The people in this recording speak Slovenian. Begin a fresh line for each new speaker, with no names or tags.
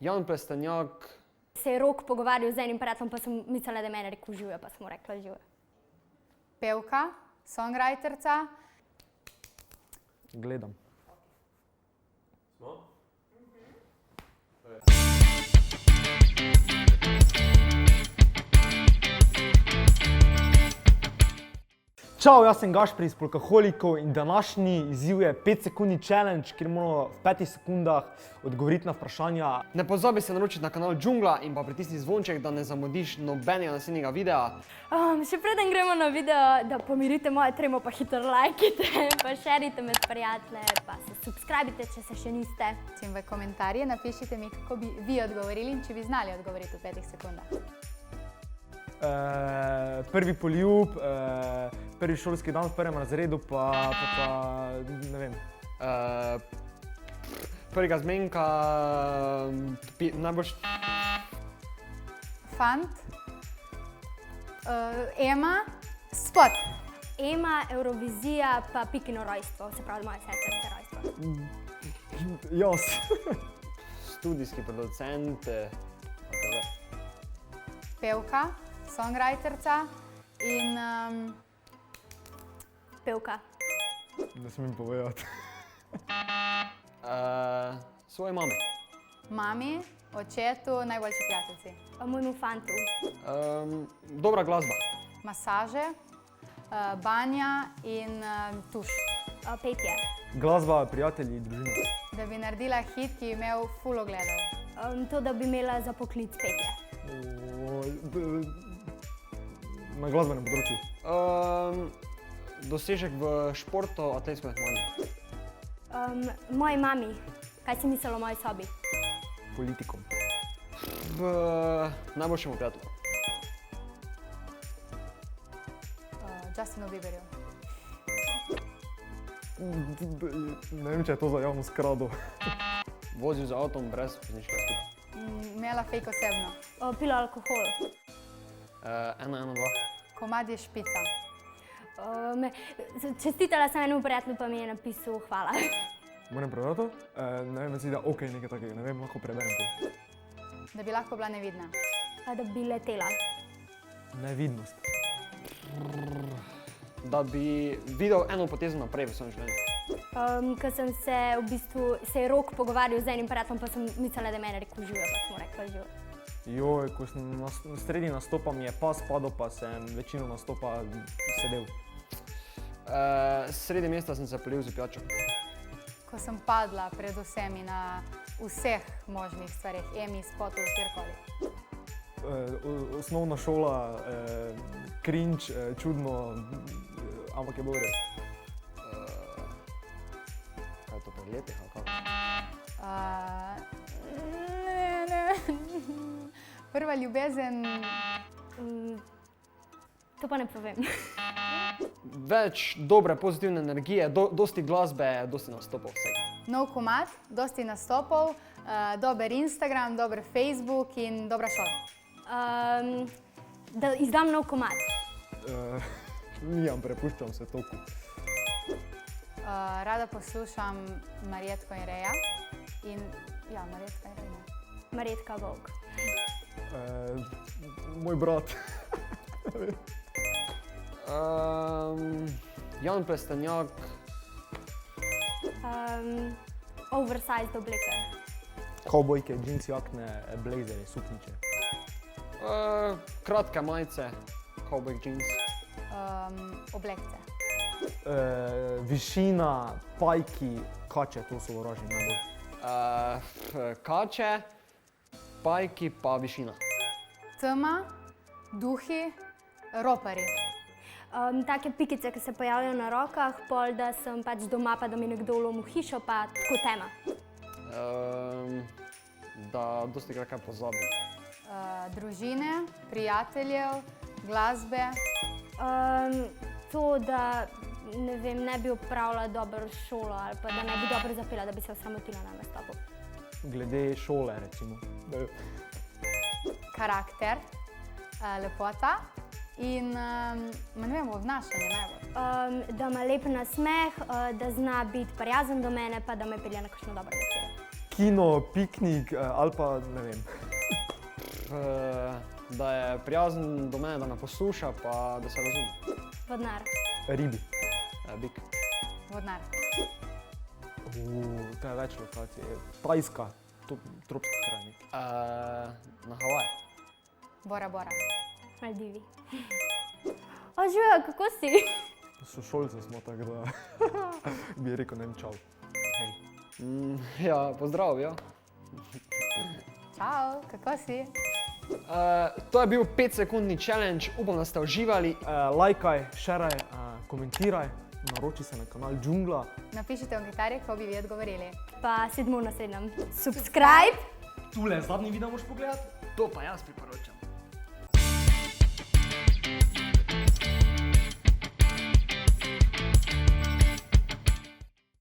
Jan Plestenjak.
Se je Rok pogovarjal z enim prijateljem, pa sem mislila, da je mene rekel žive, pa smo rekla žive.
Pevka, songwriterca.
Gledam. Čau, jaz sem Gašper iz Polkaholikov in današnji izziv je 5-sekundni challenge, kjer moramo v 5 sekundah odgovoriti na vprašanja. Ne pozabi se naročiti na kanal Džungla in pa pritisni zvonček, da ne zamudiš nobenega naslednjega videa.
Še preden gremo na video, da pomirite moje tremo, pa hitro lajkite, pa šerite med prijatelje, pa se subscribite, če se še niste.
In v komentarje napišite mi, kako bi vi odgovorili in če bi znali odgovoriti v 5 sekundah.
Prvi poljub, prvi šolski dan v prvem razredu, pa ne vem. Prvega zmenka, najbolj...
Fant. Ema. Spot.
Ema, Eurovizija, pa Pikino rojstvo, se pravi moja sestrica rojstvo.
Jaz. Studijski producent.
Pevka, songwriterca in...
Pevka.
Ne smem povedati. Svoji mami.
Mami, očetu, najboljši prijateljci.
Mojemu fantu.
Dobra glasba.
Masaže, banja in tuš.
Petje.
Glasba, prijatelji, družina.
Da bi naredila hit, ki je imel ful ogledov.
To, da bi imela za poklic petje.
Na glasbenem področju. Dosežek v športu, atletsko tekmovanje.
Moji mami. Kaj si mislila o moji sobi?
Politikom. Najboljšemu prijatelju.
Justinu Bieberju.
Ne vem, če je to za javno skrado. Vozil z avtom brez vozniškega izpita.
Imela fake osebno.
Pila alkohol.
1-1-2.
Komad je špica.
Čestitala sem enemu prijatelju, pa mi je napisal hvala.
Moram prebrati to? Ne vem, se da ok, nekaj takega, ne vem, lahko preberem to.
Da bi lahko bila nevidna.
Da bi letela.
Nevidnost. Da bi videl eno potezo naprej v svojem življenju.
Ko sem se je Rok pogovarjal z enim prijateljem, pa sem mislila, da je mene rekel žive, pa smo rekla žive.
Joj, ko sem na sredi nastopa mi je pas padel, pa sem večino nastopa sedel. Sredi mesta sem se polil z pijačo.
Ko sem padla pred vsemi na vseh možnih stvarih, Emi, spotov, kjerkoli.
Osnovna šola, cringe, čudno, ampak je bilo res. Kaj je to, pred letih ali kako?
Prva ljubezen...
To pa ne povem.
Več dobre, pozitivne energije, dosti glasbe, dosti nastopov vsega.
Nov komad, dosti nastopov, dober Instagram, dober Facebook in dobra šola.
Da izdam nov komad.
Nijam, prepuščam se toku.
Rada poslušam Marjetko in Reja. Ja, Marjetka in Reja.
Marjetka Volk.
Moj brat. Jan Plestenjak.
Oversized oblike.
Kavbojke, džins jakne, blazerje, sukniče. Kratke majice, kavbojk džins.
Oblekce.
Višina, pajki, kače, to so orožje najbolj. Kače, pajki pa višina.
Tema, duhi, ropari.
Take pikice, ki se pojavljajo na rokah, pol da sem pač doma, pa da mi nekdo vlomil hišo, pa tako tema.
Da dosti krat kaj pozabim.
Družine, prijateljev, glasbe.
To, da ne vem, ne bi opravila dobro šolo ali pa da ne bi dobro zapela, da bi se osramotila na nastopu.
Glede šole, recimo.
Karakter, lepota in, ne vem, obnašanje najbolj.
Da ima lep nasmeh, da zna biti prijazen do mene, pa da me pelje na kakšno dobro večer.
kino, piknik ali pa ne vem.
Da je prijazen do mene, da me posluša, pa da se razume.
Vodnar.
Ribi.
Bik.
Vodnar.
To je več lokacij. Tajska, tropski kraj neki.
Na Havaje.
Bora Bora.
Maldivi. O, Žujo, kako si?
Sošolci smo, tako da bi rekel, ne vem, čau. Hej.
Ja, pozdrav, ja.
Čau, kako si?
To je bil 5-sekundni challenge, upam, da ste uživali.
Lajkaj, šeraj, komentiraj, naroči se na kanal Džungla.
Napišite v komentarjih, ko bi vi odgovorili.
Pa sedmo v naslednjem. Subscribe!
Tule zadnji video moš pogledati?
To pa jaz priporočam.